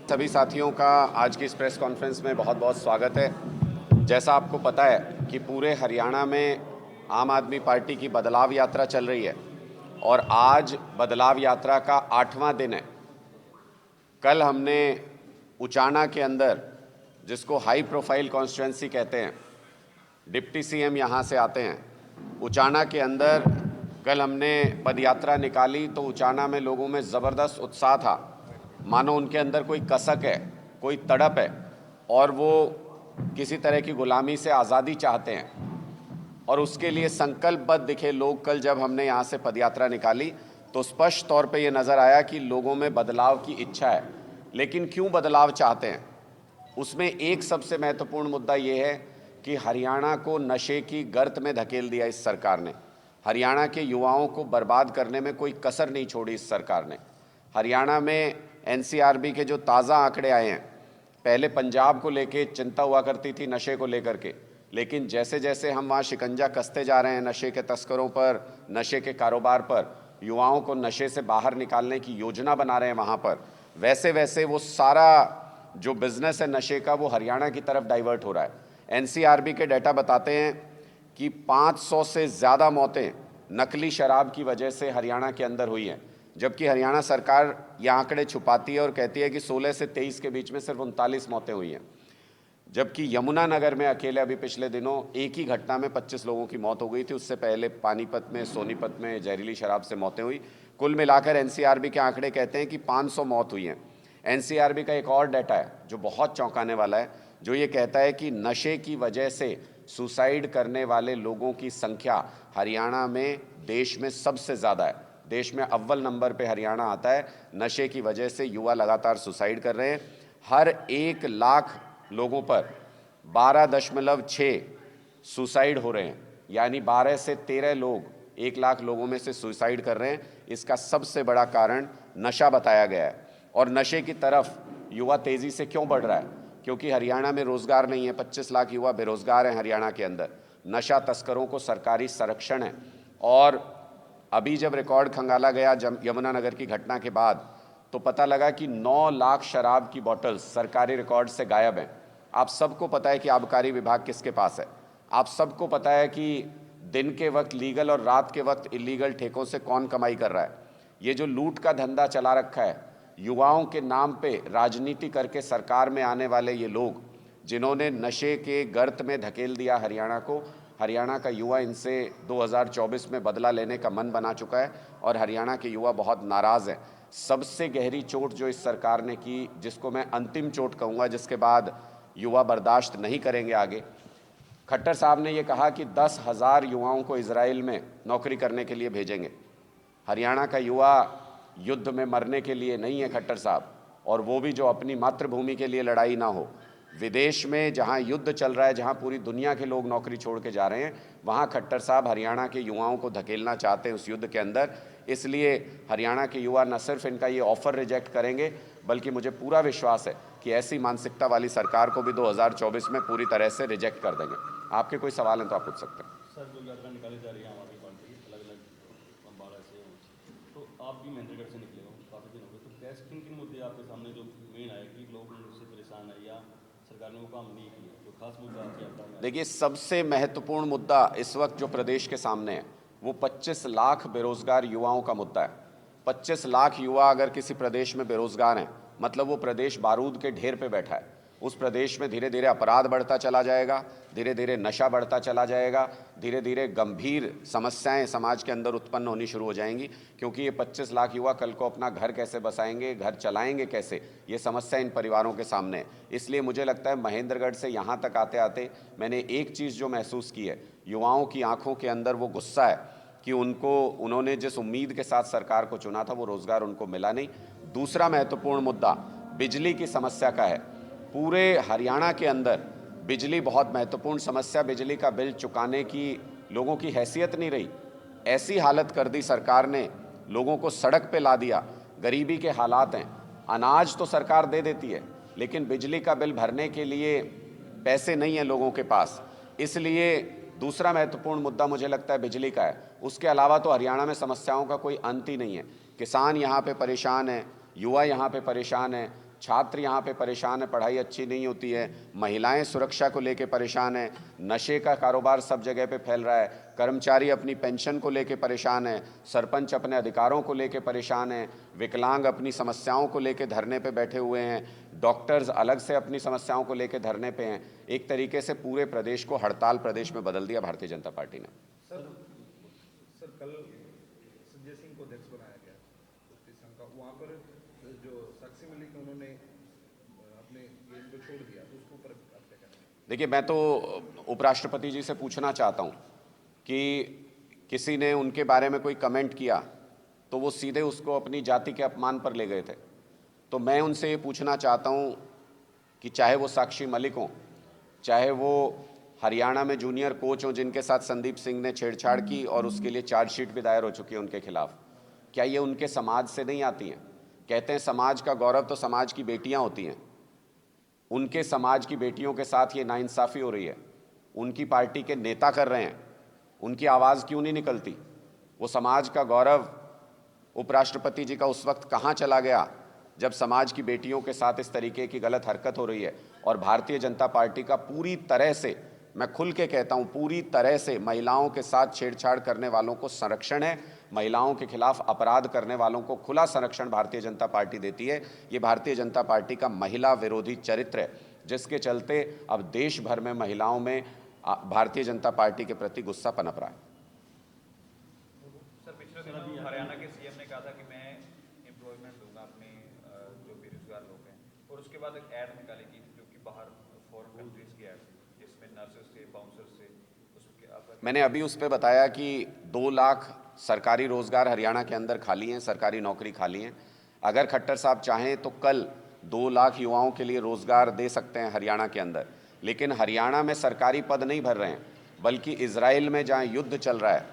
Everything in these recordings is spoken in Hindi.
सभी साथियों का आज की इस प्रेस कॉन्फ्रेंस में बहुत बहुत स्वागत है। जैसा आपको पता है कि पूरे हरियाणा में आम आदमी पार्टी की बदलाव यात्रा चल रही है और आज बदलाव यात्रा का 8वां दिन है। कल हमने उचाना के अंदर, जिसको हाई प्रोफाइल कॉन्स्टिट्यूंसी कहते हैं, डिप्टी सीएम यहाँ से आते हैं। उचाना के अंदर कल हमने पदयात्रा निकाली तो उचाना में लोगों में ज़बरदस्त उत्साह था, मानो उनके अंदर कोई कसक है, कोई तड़प है और वो किसी तरह की गुलामी से आज़ादी चाहते हैं और उसके लिए संकल्पबद्ध दिखे लोग। कल जब हमने यहाँ से पदयात्रा निकाली तो स्पष्ट तौर पे ये नज़र आया कि लोगों में बदलाव की इच्छा है। लेकिन क्यों बदलाव चाहते हैं, उसमें एक सबसे महत्वपूर्ण मुद्दा ये है कि हरियाणा को नशे की गर्त में धकेल दिया इस सरकार ने। हरियाणा के युवाओं को बर्बाद करने में कोई कसर नहीं छोड़ी इस सरकार ने। हरियाणा में एनसीआरबी के जो ताज़ा आंकड़े आए हैं, पहले पंजाब को लेके चिंता हुआ करती थी नशे को लेकर के, लेकिन जैसे जैसे हम वहाँ शिकंजा कसते जा रहे हैं नशे के तस्करों पर, नशे के कारोबार पर, युवाओं को नशे से बाहर निकालने की योजना बना रहे हैं वहाँ पर, वैसे वैसे वो सारा जो बिज़नेस है नशे का वो हरियाणा की तरफ डाइवर्ट हो रहा है। एनसीआरबी के डाटा बताते हैं कि 500 से ज़्यादा मौतें नकली शराब की वजह से हरियाणा के अंदर हुई हैं, जबकि हरियाणा सरकार ये आंकड़े छुपाती है और कहती है कि 16 से 23 के बीच में सिर्फ 39 मौतें हुई हैं। जबकि यमुनानगर में अकेले अभी पिछले दिनों एक ही घटना में 25 लोगों की मौत हो गई थी। उससे पहले पानीपत में, सोनीपत में जहरीली शराब से मौतें हुई। कुल मिलाकर एनसीआरबी के आंकड़े कहते हैं कि 500 मौत हुई हैं। एनसीआरबी का एक और डाटा है जो बहुत चौंकाने वाला है, जो ये कहता है कि नशे की वजह से सुसाइड करने वाले लोगों की संख्या हरियाणा में देश में सबसे ज़्यादा है। देश में अव्वल नंबर पे हरियाणा आता है। नशे की वजह से युवा लगातार सुसाइड कर रहे हैं। हर 1 लाख लोगों पर 12.6 सुसाइड हो रहे हैं, यानी 12 से 13 लोग 1 लाख लोगों में से सुसाइड कर रहे हैं। इसका सबसे बड़ा कारण नशा बताया गया है। और नशे की तरफ युवा तेज़ी से क्यों बढ़ रहा है? क्योंकि हरियाणा में रोज़गार नहीं है। 25 लाख युवा बेरोज़गार हैं हरियाणा के अंदर। नशा तस्करों को सरकारी संरक्षण है। और अभी जब रिकॉर्ड खंगाला गया यमुनानगर की घटना के बाद, तो पता लगा कि 9 लाख शराब की बॉटल्स सरकारी रिकॉर्ड से गायब हैं। आप सबको पता है कि आबकारी विभाग किसके पास है। आप सबको पता है कि दिन के वक्त लीगल और रात के वक्त इलीगल ठेकों से कौन कमाई कर रहा है। ये जो लूट का धंधा चला रखा है, युवाओं के नाम पे राजनीति करके सरकार में आने वाले ये लोग, जिन्होंने नशे के गर्त में धकेल दिया हरियाणा को, हरियाणा का युवा इनसे 2024 में बदला लेने का मन बना चुका है और हरियाणा के युवा बहुत नाराज़ हैं। सबसे गहरी चोट जो इस सरकार ने की, जिसको मैं अंतिम चोट कहूँगा, जिसके बाद युवा बर्दाश्त नहीं करेंगे आगे, खट्टर साहब ने ये कहा कि 10,000 युवाओं को इजराइल में नौकरी करने के लिए भेजेंगे। हरियाणा का युवा युद्ध में मरने के लिए नहीं है खट्टर साहब, और वो भी जो अपनी मातृभूमि के लिए लड़ाई ना हो। विदेश में जहां युद्ध चल रहा है, जहां पूरी दुनिया के लोग नौकरी छोड़ के जा रहे हैं, वहां खट्टर साहब हरियाणा के युवाओं को धकेलना चाहते हैं उस युद्ध के अंदर। इसलिए हरियाणा के युवा न सिर्फ इनका ये ऑफ़र रिजेक्ट करेंगे, बल्कि मुझे पूरा विश्वास है कि ऐसी मानसिकता वाली सरकार को भी 2024 में पूरी तरह से रिजेक्ट कर देंगे। आपके कोई सवाल हैं तो आप पूछ सकते हैं। सर, जो यात्रा निकाली जा रही है आम आदमी पार्टी की अलग अलग अम्बाला से, तो आप भी महेंद्रगढ़ से निकले हो, काफ़ी दिन हो गए, तो कैसे किन किन मुद्दे आपके सामने जो मेन आए कि लोग उससे परेशान है या सरकार ने वो काम नहीं किया, जो खास मुद्दा आपकी यात्रा में? देखिए, सबसे महत्वपूर्ण मुद्दा इस वक्त जो प्रदेश के सामने है वो 25 लाख बेरोजगार युवाओं का मुद्दा है। 25 लाख युवा अगर किसी प्रदेश में बेरोजगार हैं, मतलब वो प्रदेश बारूद के ढेर पे बैठा है। उस प्रदेश में धीरे धीरे अपराध बढ़ता चला जाएगा, धीरे धीरे नशा बढ़ता चला जाएगा, धीरे धीरे गंभीर समस्याएं समाज के अंदर उत्पन्न होनी शुरू हो जाएंगी। क्योंकि ये 25 लाख युवा कल को अपना घर कैसे बसाएंगे, घर चलाएंगे कैसे, ये समस्या इन परिवारों के सामने है। इसलिए मुझे लगता है महेंद्रगढ़ से यहाँ तक आते आते मैंने एक चीज़ जो महसूस की है, युवाओं की आंखों के अंदर वो गुस्सा है कि उन्होंने जिस उम्मीद के साथ सरकार को चुना था वो रोज़गार उनको मिला नहीं। दूसरा महत्वपूर्ण मुद्दा बिजली की समस्या का है। पूरे हरियाणा के अंदर बिजली बहुत महत्वपूर्ण समस्या, बिजली का बिल चुकाने की लोगों की हैसियत नहीं रही। ऐसी हालत कर दी सरकार ने, लोगों को सड़क पे ला दिया। गरीबी के हालात हैं। अनाज तो सरकार दे देती है, लेकिन बिजली का बिल भरने के लिए पैसे नहीं हैं लोगों के पास। इसलिए दूसरा महत्वपूर्ण मुद्दा मुझे लगता है बिजली का है। उसके अलावा तो हरियाणा में समस्याओं का कोई अंत ही नहीं है। किसान यहाँ पे परेशान हैं, युवा यहाँ पे परेशान हैं, छात्र यहाँ पे परेशान है, पढ़ाई अच्छी नहीं होती है, महिलाएं सुरक्षा को लेके परेशान है, नशे का कारोबार सब जगह पे फैल रहा है, कर्मचारी अपनी पेंशन को लेके परेशान है, सरपंच अपने अधिकारों को लेके परेशान है, विकलांग अपनी समस्याओं को लेके धरने पे बैठे हुए हैं, डॉक्टर्स अलग से अपनी समस्याओं को लेके धरने पे हैं। एक तरीके से पूरे प्रदेश को हड़ताल प्रदेश में बदल दिया भारतीय जनता पार्टी ने। सर कल संजय सिंह को अध्यक्ष बनाया गया मुक्ति संघ का, वहाँ पर जो साक्षी मलिक उन्होंने अपने गेम को छोड़ दिया, तो उसके ऊपर आप क्या कहना है? देखिए, मैं तो उपराष्ट्रपति जी से पूछना चाहता हूँ कि किसी ने उनके बारे में कोई कमेंट किया तो वो सीधे उसको अपनी जाति के अपमान पर ले गए थे। तो मैं उनसे ये पूछना चाहता हूँ कि चाहे वो साक्षी मलिक हों, चाहे वो हरियाणा में जूनियर कोच हों जिनके साथ संदीप सिंह ने छेड़छाड़ की और उसके लिए चार्जशीट भी दायर हो चुकी है उनके खिलाफ, क्या ये उनके समाज से नहीं आती हैं? कहते हैं समाज का गौरव तो समाज की बेटियां होती हैं। उनके समाज की बेटियों के साथ ये नाइंसाफ़ी हो रही है, उनकी पार्टी के नेता कर रहे हैं, उनकी आवाज़ क्यों नहीं निकलती? वो समाज का गौरव उपराष्ट्रपति जी का उस वक्त कहाँ चला गया जब समाज की बेटियों के साथ इस तरीके की गलत हरकत हो रही है? और भारतीय जनता पार्टी का पूरी तरह से, मैं खुल के कहता हूँ, पूरी तरह से महिलाओं के साथ छेड़छाड़ करने वालों को संरक्षण है, महिलाओं के खिलाफ अपराध करने वालों को खुला संरक्षण भारतीय जनता पार्टी देती है। ये भारतीय जनता पार्टी का महिला विरोधी चरित्र है, जिसके चलते अब देश भर में महिलाओं में भारतीय जनता पार्टी के प्रति गुस्सा पनप रहा है। सर पिछले दिनों हरियाणा के सीएम ने कहा था कि मैं एम्प्लॉयमेंट दूंगा अपने जो बेरोजगार लोग हैं, और उसके बाद एक ऐड निकाली गई जो कि बाहर फॉरेन कंट्रीज की ऐड, जिसमें नर्सेस थे, बाउंसर्स थे, उसके मैंने अभी उस पर बताया कि 2 लाख सरकारी रोजगार हरियाणा के अंदर खाली हैं, सरकारी नौकरी खाली हैं। अगर खट्टर साहब चाहें तो कल 2 लाख युवाओं के लिए रोजगार दे सकते हैं हरियाणा के अंदर। लेकिन हरियाणा में सरकारी पद नहीं भर रहे हैं, बल्कि इजराइल में जहाँ युद्ध चल रहा है,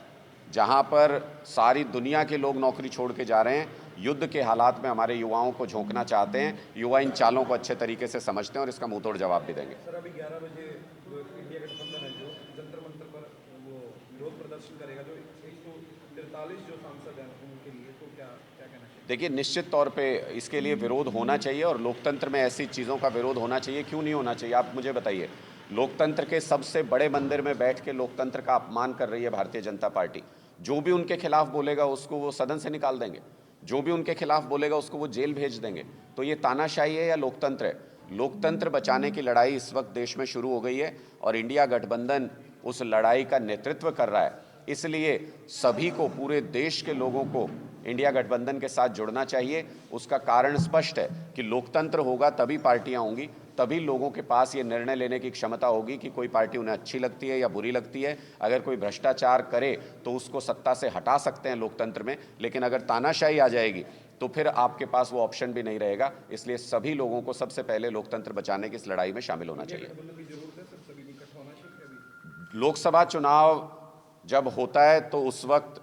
जहाँ पर सारी दुनिया के लोग नौकरी छोड़ के जा रहे हैं, युद्ध के हालात में हमारे युवाओं को झोंकना चाहते हैं। युवा इन चालों को अच्छे तरीके से समझते हैं और इसका मुंहतोड़ जवाब भी देंगे। सर अभी 11 बजे जो इंडिया गठबंधन है जो जंतर मंतर पर वो विरोध प्रदर्शन करेगा, जो 143 जो सांसद हैं उनके लिए, तो क्या क्या कहना चाहिए? देखिए, निश्चित तौर पे इसके लिए विरोध होना चाहिए और लोकतंत्र में ऐसी चीज़ों का विरोध होना चाहिए। क्यों नहीं होना चाहिए, आप मुझे बताइए। लोकतंत्र के सबसे बड़े मंदिर में बैठ के लोकतंत्र का अपमान कर रही है भारतीय जनता पार्टी। जो भी उनके खिलाफ बोलेगा उसको वो सदन से निकाल देंगे, जो भी उनके खिलाफ बोलेगा उसको वो जेल भेज देंगे। तो ये तानाशाही है या लोकतंत्र है? लोकतंत्र बचाने की लड़ाई इस वक्त देश में शुरू हो गई है और इंडिया गठबंधन उस लड़ाई का नेतृत्व कर रहा है। इसलिए सभी को, पूरे देश के लोगों को इंडिया गठबंधन के साथ जुड़ना चाहिए। उसका कारण स्पष्ट है कि लोकतंत्र होगा तभी पार्टियां होंगी, तभी लोगों के पास ये निर्णय लेने की क्षमता होगी कि कोई पार्टी उन्हें अच्छी लगती है या बुरी लगती है। अगर कोई भ्रष्टाचार करे तो उसको सत्ता से हटा सकते हैं लोकतंत्र में, लेकिन अगर तानाशाही आ जाएगी तो फिर आपके पास वो ऑप्शन भी नहीं रहेगा। इसलिए सभी लोगों को सबसे पहले लोकतंत्र बचाने की इस लड़ाई में शामिल होना चाहिए। गठबंधन की जरूरत है सर, सभी को इकट्ठा होना चाहिए अभी। लोकसभा चुनाव जब होता है तो उस वक्त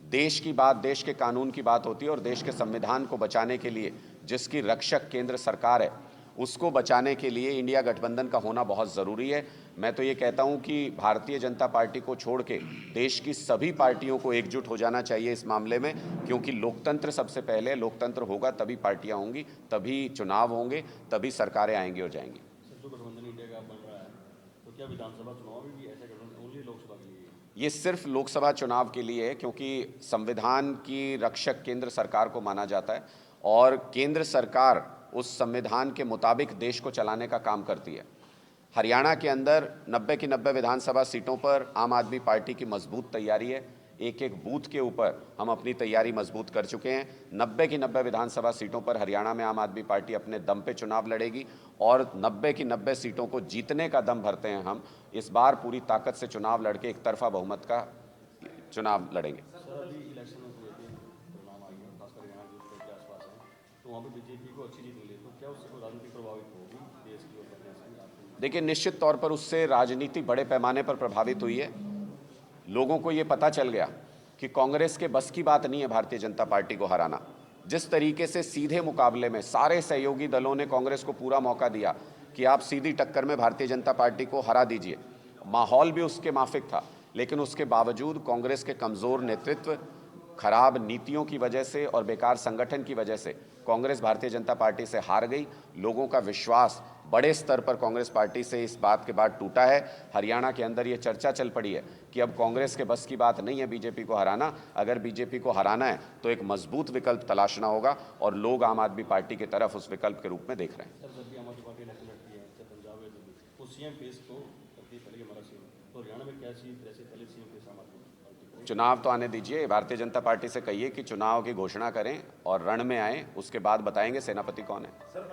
देश की बात, देश के कानून की बात होती है और देश के संविधान को बचाने के लिए जिसकी रक्षक केंद्र सरकार है, उसको बचाने के लिए इंडिया गठबंधन का होना बहुत ज़रूरी है। मैं तो ये कहता हूं कि भारतीय जनता पार्टी को छोड़ के देश की सभी पार्टियों को एकजुट हो जाना चाहिए इस मामले में, क्योंकि लोकतंत्र सबसे पहले। लोकतंत्र होगा तभी पार्टियां होंगी, तभी चुनाव होंगे, तभी सरकारें आएंगी और जाएंगी। सर जो गठबंधन इंडिया का बन रहा है, तो क्या विधानसभा चुनाव में भी ऐसा गठबंधन ओनली लोकसभा के लिए? ये सिर्फ लोकसभा चुनाव के लिए है, क्योंकि संविधान की रक्षक केंद्र सरकार को माना जाता है और केंद्र सरकार उस संविधान के मुताबिक देश को चलाने का काम करती है। हरियाणा के अंदर 90 की 90 विधानसभा सीटों पर आम आदमी पार्टी की मजबूत तैयारी है। एक एक बूथ के ऊपर हम अपनी तैयारी मजबूत कर चुके हैं। 90 की 90 विधानसभा सीटों पर हरियाणा में आम आदमी पार्टी अपने दम पे चुनाव लड़ेगी और 90 की 90 सीटों को जीतने का दम भरते हैं हम। इस बार पूरी ताकत से चुनाव लड़के एक तरफा बहुमत का चुनाव लड़ेंगे। सर अभी इलेक्शन में हुए थे, परिणाम आ गया, खासकर यहाँ जो स्टेट के आसपास है, तो वहाँ पे बीजेपी को अच्छी जीत मिली, तो क्या उससे कोई राजनीति प्रभावित होगी देश की और प्रदेश की? देखिए, निश्चित तौर पर उससे राजनीति बड़े पैमाने पर प्रभावित हुई है। लोगों को ये पता चल गया कि कांग्रेस के बस की बात नहीं है भारतीय जनता पार्टी को हराना। जिस तरीके से सीधे मुकाबले में सारे सहयोगी दलों ने कांग्रेस को पूरा मौका दिया कि आप सीधी टक्कर में भारतीय जनता पार्टी को हरा दीजिए, माहौल भी उसके माफिक था, लेकिन उसके बावजूद कांग्रेस के कमज़ोर नेतृत्व, खराब नीतियों की वजह से और बेकार संगठन की वजह से कांग्रेस भारतीय जनता पार्टी से हार गई। लोगों का विश्वास बड़े स्तर पर कांग्रेस पार्टी से इस बात के बाद टूटा है। हरियाणा के अंदर ये चर्चा चल पड़ी है कि अब कांग्रेस के बस की बात नहीं है बीजेपी को हराना। अगर बीजेपी को हराना है तो एक मजबूत विकल्प तलाशना होगा और लोग आम आदमी पार्टी की तरफ उस विकल्प के रूप में देख रहे हैं। सर, जब भी आम आदमी पार्टी इलेक्शन लड़ती है, चाहे पंजाब है दिल्ली, वो सीएम फेस को करती है पहले हमारा सीएम। तो हरियाणा में क्या चीज़ ऐसे पहले सीएम फेस आम आदमी पार्टी को? चुनाव तो आने दीजिए। भारतीय जनता पार्टी से कहिए कि चुनाव की घोषणा करें और रण में आए, उसके बाद बताएंगे सेनापति कौन है। सर,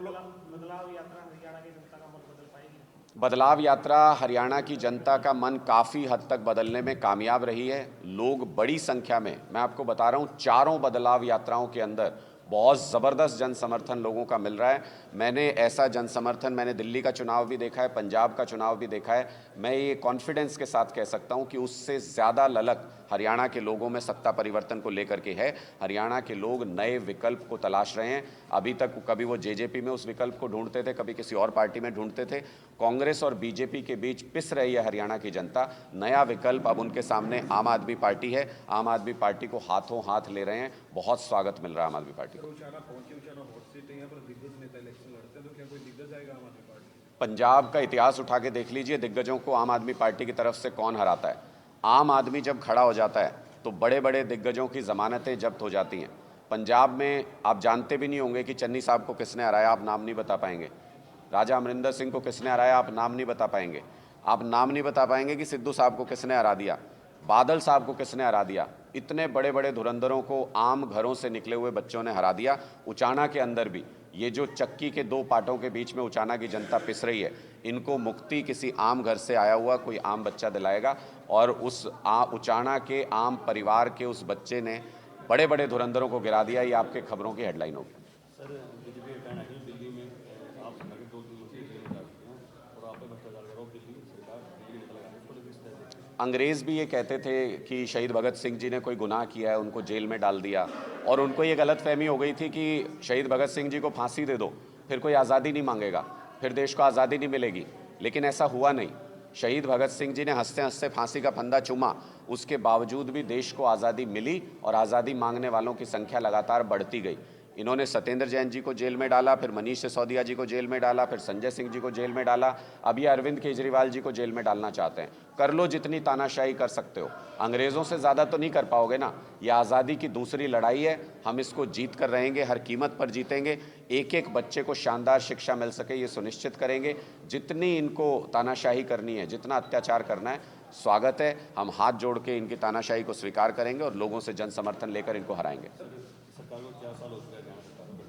बदलाव यात्रा हरियाणा की जनता का मन बदल पाएगी? बदलाव यात्रा हरियाणा की जनता का मन काफ़ी हद तक बदलने में कामयाब रही है। लोग बड़ी संख्या में, मैं आपको बता रहा हूँ, चारों बदलाव यात्राओं के अंदर बहुत ज़बरदस्त जन समर्थन लोगों का मिल रहा है। मैंने ऐसा जन समर्थन, मैंने दिल्ली का चुनाव भी देखा है, पंजाब का चुनाव भी देखा है। मैं ये कॉन्फिडेंस के साथ कह सकता हूँ कि उससे ज़्यादा ललक हरियाणा के लोगों में सत्ता परिवर्तन को लेकर के है। हरियाणा के लोग नए विकल्प को तलाश रहे हैं। अभी तक कभी वो जेजेपी में उस विकल्प को ढूंढते थे, कभी किसी और पार्टी में ढूंढते थे। कांग्रेस और बीजेपी के बीच पिस रही है हरियाणा की जनता। नया विकल्प अब उनके सामने आम आदमी पार्टी है। आम आदमी पार्टी को हाथों हाथ ले रहे हैं। बहुत स्वागत मिल रहा है आम आदमी पार्टी को। उचाना पहुंचे, उचाना हॉट सीट है, यहाँ पर दिग्गज नेता इलेक्शन लड़ते हैं, तो क्या कोई दिग्गज आएगा आम आदमी पार्टी से? पंजाब का इतिहास उठा के देख लीजिए, दिग्गजों को आम आदमी पार्टी की तरफ से कौन हराता है। आम आदमी जब खड़ा हो जाता है तो बड़े बड़े दिग्गजों की जमानतें जब्त हो जाती हैं। पंजाब में आप जानते भी नहीं होंगे कि चन्नी साहब को किसने हराया, आप नाम नहीं बता पाएंगे। राजा अमरिंदर सिंह को किसने हराया, आप नाम नहीं बता पाएंगे। आप नाम नहीं बता पाएंगे कि सिद्धू साहब को किसने हरा दिया, बादल साहब को किसने हरा दिया। इतने बड़े बड़े धुरंधरों को आम घरों से निकले हुए बच्चों ने हरा दिया। उचाना के अंदर भी ये जो चक्की के दो पाटों के बीच में उचाना की जनता पिस रही है, इनको मुक्ति किसी आम घर से आया हुआ कोई आम बच्चा दिलाएगा। और उस उचाना के आम परिवार के उस बच्चे ने बड़े बड़े धुरंधरों को गिरा दिया। ये आपके खबरों की हेडलाइन होगी। सर, बीजेपी का कहना है कि दिल्ली में आप सरकार के 2-3 मंत्री जेल में जा चुके हैं और आप पे भ्रष्टाचार करो, दिल्ली सरकार दिल्ली नेता लगाने उसको लेकर इस तरह से। अंग्रेज़ भी ये कहते थे कि शहीद भगत सिंह जी ने कोई गुनाह किया है, उनको जेल में डाल दिया। और उनको ये गलतफहमी हो गई थी कि शहीद भगत सिंह जी को फांसी दे दो, फिर कोई आज़ादी नहीं मांगेगा, फिर देश को आज़ादी नहीं मिलेगी। लेकिन ऐसा हुआ नहीं। शहीद भगत सिंह जी ने हंसते हंसते फांसी का फंदा चूमा, उसके बावजूद भी देश को आज़ादी मिली और आज़ादी मांगने वालों की संख्या लगातार बढ़ती गई। इन्होंने सत्येंद्र जैन जी को जेल में डाला, फिर मनीष सिसोदिया जी को जेल में डाला, फिर संजय सिंह जी को जेल में डाला, अब ये अरविंद केजरीवाल जी को जेल में डालना चाहते हैं। कर लो जितनी तानाशाही कर सकते हो, अंग्रेज़ों से ज़्यादा तो नहीं कर पाओगे ना। ये आज़ादी की दूसरी लड़ाई है, हम इसको जीत कर रहेंगे, हर कीमत पर जीतेंगे। एक एक बच्चे को शानदार शिक्षा मिल सके ये सुनिश्चित करेंगे। जितनी इनको तानाशाही करनी है, जितना अत्याचार करना है, स्वागत है। हम हाथ जोड़ के इनकी तानाशाही को स्वीकार करेंगे और लोगों से जन समर्थन लेकर इनको हराएंगे। सरकार को 4 साल हो चुका है हरियाणा सरकार को,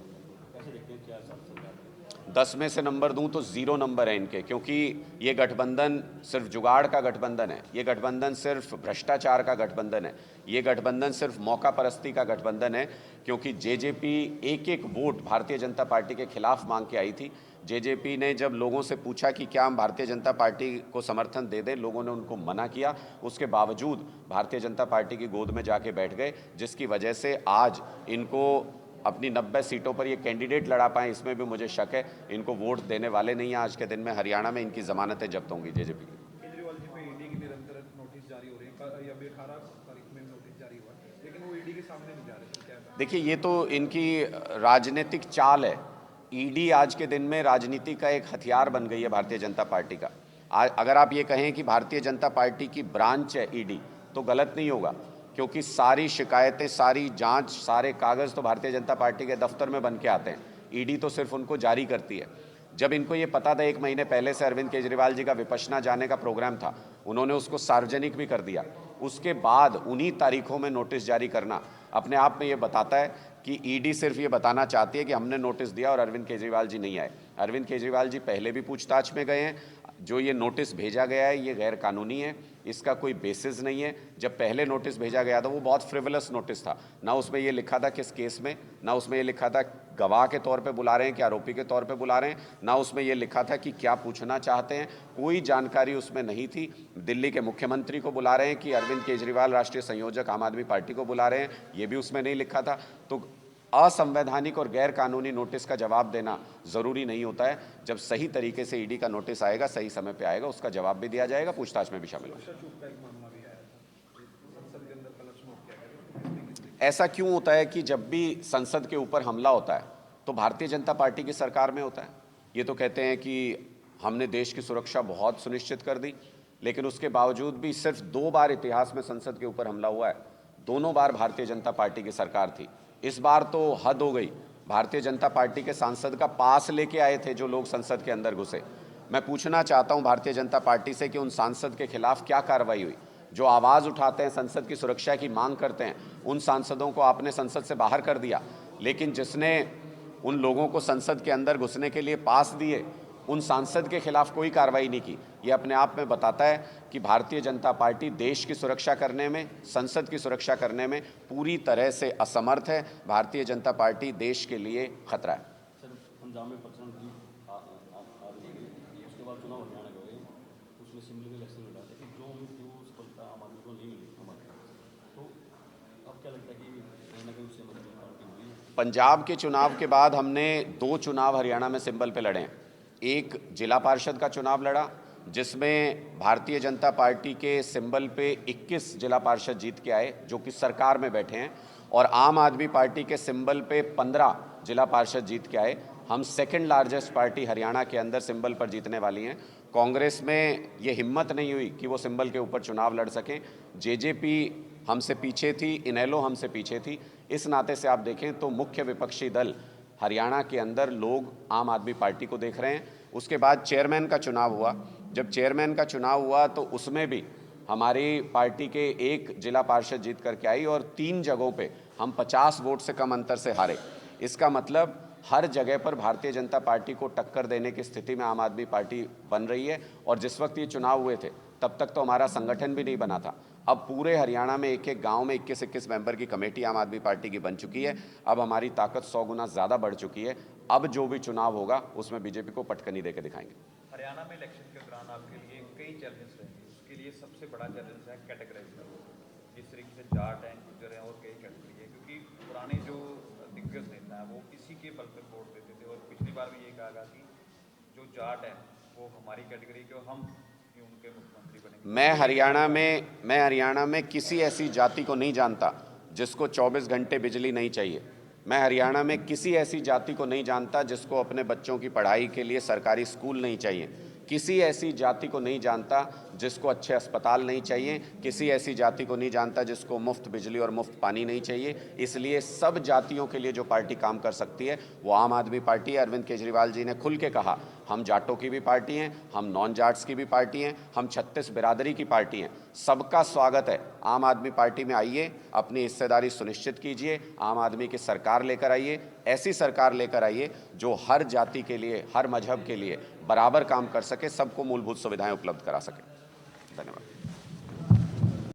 कैसे देखते हैं 4 साल सरकार में? 10 में से नंबर दूं तो 0 नंबर है इनके, क्योंकि ये गठबंधन सिर्फ जुगाड़ का गठबंधन है, ये गठबंधन सिर्फ भ्रष्टाचार का गठबंधन है, ये गठबंधन सिर्फ मौका परस्ती का गठबंधन है। क्योंकि जेजेपी एक एक वोट भारतीय जनता पार्टी के खिलाफ मांग के आई थी। जेजेपी ने जब लोगों से पूछा कि क्या हम भारतीय जनता पार्टी को समर्थन दे दें, लोगों ने उनको मना किया। उसके बावजूद भारतीय जनता पार्टी की गोद में जाके बैठ गए, जिसकी वजह से आज इनको अपनी 90 सीटों पर ये कैंडिडेट लड़ा पाएँ, इसमें भी मुझे शक है। इनको वोट देने वाले नहीं हैं आज के दिन में। हरियाणा में इनकी जमानतें जब्त होंगी जेजेपी की। केजरीवाल जी पे ईडी की निरंतर नोटिस जारी हो रही है, अभी 18 तारीख में नोटिस जारी हुआ, लेकिन वो ईडी के सामने नहीं जा रहे, तो क्या है? देखिए, ये तो इनकी राजनीतिक चाल है। ईडी आज के दिन में राजनीति का एक हथियार बन गई है भारतीय जनता पार्टी का। अगर आप ये कहें कि भारतीय जनता पार्टी की ब्रांच है ईडी, तो गलत नहीं होगा, क्योंकि सारी शिकायतें, सारी जांच, सारे कागज़ तो भारतीय जनता पार्टी के दफ्तर में बन के आते हैं। ईडी तो सिर्फ उनको जारी करती है। जब इनको ये पता था 1 महीने पहले से अरविंद केजरीवाल जी का विपश्यना जाने का प्रोग्राम था, उन्होंने उसको सार्वजनिक भी कर दिया। उसके बाद उन्हीं तारीखों में नोटिस जारी करना अपने आप में ये बताता है कि ईडी सिर्फ ये बताना चाहती है कि हमने नोटिस दिया और अरविंद केजरीवाल जी नहीं आए। अरविंद केजरीवाल जी पहले भी पूछताछ में गए हैं। जो ये नोटिस भेजा गया है ये गैर कानूनी है, इसका कोई बेसिस नहीं है। जब पहले नोटिस भेजा गया था वो बहुत फ्रिवलस नोटिस था, ना उसमें ये लिखा था किस केस में, ना उसमें ये लिखा था गवाह के तौर पे बुला रहे हैं कि आरोपी के तौर पे बुला रहे हैं, ना उसमें ये लिखा था कि क्या पूछना चाहते हैं। कोई जानकारी उसमें नहीं थी। दिल्ली के मुख्यमंत्री को बुला रहे हैं कि अरविंद केजरीवाल राष्ट्रीय संयोजक आम आदमी पार्टी को बुला रहे हैं, ये भी उसमें नहीं लिखा था। तो असंवैधानिक और गैर कानूनी नोटिस का जवाब देना ज़रूरी नहीं होता है। जब सही तरीके से ईडी का नोटिस आएगा, सही समय पे आएगा, उसका जवाब भी दिया जाएगा, पूछताछ में भी शामिल होगा। चूक का एक मामला भी आया था, संसद के अंदर कलश नोट किया गया। ऐसा क्यों होता है कि जब भी संसद के ऊपर हमला होता है तो भारतीय जनता पार्टी की सरकार में होता है। ये तो कहते हैं कि हमने देश की सुरक्षा बहुत सुनिश्चित कर दी, लेकिन उसके बावजूद भी सिर्फ 2 बार इतिहास में संसद के ऊपर हमला हुआ है। दोनों बार भारतीय जनता पार्टी की सरकार थी। इस बार तो हद हो गई। भारतीय जनता पार्टी के सांसद का पास लेके आए थे जो लोग संसद के अंदर घुसे। मैं पूछना चाहता हूं भारतीय जनता पार्टी से कि उन सांसद के खिलाफ क्या कार्रवाई हुई? जो आवाज़ उठाते हैं, संसद की सुरक्षा की मांग करते हैं, उन सांसदों को आपने संसद से बाहर कर दिया। लेकिन जिसने उन लोगों को संसद के अंदर घुसने के लिए पास दिए, उन सांसद के खिलाफ कोई कार्रवाई नहीं की। ये अपने आप में बताता है कि भारतीय जनता पार्टी देश की सुरक्षा करने में, संसद की सुरक्षा करने में पूरी तरह से असमर्थ है। भारतीय जनता पार्टी देश के लिए खतरा है। सर, पंजाब में प्रचंड जीत आ रही है, उसके बाद चुनाव हरियाणा के हुए, उसमें सिमली में इलेक्शन लड़ा, लेकिन जो सफलता आम आदमी को नहीं मिली हमारे, तो अब क्या लगता है कि कहीं ना कहीं उससे मतलब पार्टी हुई? पंजाब के चुनाव के बाद हमने 2 चुनाव हरियाणा में सिंबल पे लड़े हैं। एक जिला पार्षद का चुनाव लड़ा, जिसमें भारतीय जनता पार्टी के सिंबल पे 21 जिला पार्षद जीत के आए जो कि सरकार में बैठे हैं, और आम आदमी पार्टी के सिंबल पे 15 जिला पार्षद जीत के आए। हम सेकंड लार्जेस्ट पार्टी हरियाणा के अंदर सिंबल पर जीतने वाली हैं। कांग्रेस में ये हिम्मत नहीं हुई कि वो सिंबल के ऊपर चुनाव लड़ सकें। जेजेपी हमसे पीछे थी, इनेलो हमसे पीछे थी। इस नाते से आप देखें तो मुख्य विपक्षी दल हरियाणा के अंदर लोग आम आदमी पार्टी को देख रहे हैं। उसके बाद चेयरमैन का चुनाव हुआ। जब चेयरमैन का चुनाव हुआ तो उसमें भी हमारी पार्टी के 1 जिला पार्षद जीत करके आई और 3 जगहों पे हम 50 वोट से कम अंतर से हारे। इसका मतलब हर जगह पर भारतीय जनता पार्टी को टक्कर देने की स्थिति में आम आदमी पार्टी बन रही है। और जिस वक्त ये चुनाव हुए थे तब तक तो हमारा संगठन भी नहीं बना था। अब पूरे हरियाणा में एक गांव में 21-21 मेंबर की कमेटी आम आदमी पार्टी की बन चुकी है। अब हमारी ताकत 100 गुना ज़्यादा बढ़ चुकी है। अब जो भी चुनाव होगा उसमें बीजेपी को पटकनी दे के दिखाएंगे। हरियाणा में इलेक्शन के दौरान आपके लिए कई चैलेंजेस रहेंगे, उसके लिए सबसे बड़ा चैलेंज है कैटेगराइज करना। जिस तरीके से जाट हैं, गुजर हैं और कई कैटेगरी है, क्योंकि पुराने जो दिग्गज नेता हैं वो इसी के बल पर वोट देते थे, और पिछली बार भी ये कहा गया कि जो जाट है वो हमारी कैटेगरी के, हम उनके मुख्यमंत्री बनेंगे। मैं हरियाणा में किसी ऐसी जाति को नहीं जानता जिसको 24 घंटे बिजली नहीं चाहिए। मैं हरियाणा में किसी ऐसी जाति को नहीं जानता जिसको अपने बच्चों की पढ़ाई के लिए सरकारी स्कूल नहीं चाहिए। किसी ऐसी जाति को नहीं जानता जिसको अच्छे अस्पताल नहीं चाहिए। किसी ऐसी जाति को नहीं जानता जिसको मुफ्त बिजली और मुफ्त पानी नहीं चाहिए। इसलिए सब जातियों के लिए जो पार्टी काम कर सकती है वो आम आदमी पार्टी है। अरविंद केजरीवाल जी ने खुल के कहा, हम जाटों की भी पार्टी हैं, हम नॉन जाट्स की भी पार्टी हैं, हम 36 बिरादरी की पार्टी हैं। सबका स्वागत है। आम आदमी पार्टी में आइए, अपनी हिस्सेदारी सुनिश्चित कीजिए, आम आदमी की सरकार लेकर आइए। ऐसी सरकार लेकर आइए जो हर जाति के लिए, हर मजहब के लिए बराबर काम कर सके, सबको मूलभूत सुविधाएं उपलब्ध करा सके। धन्यवाद।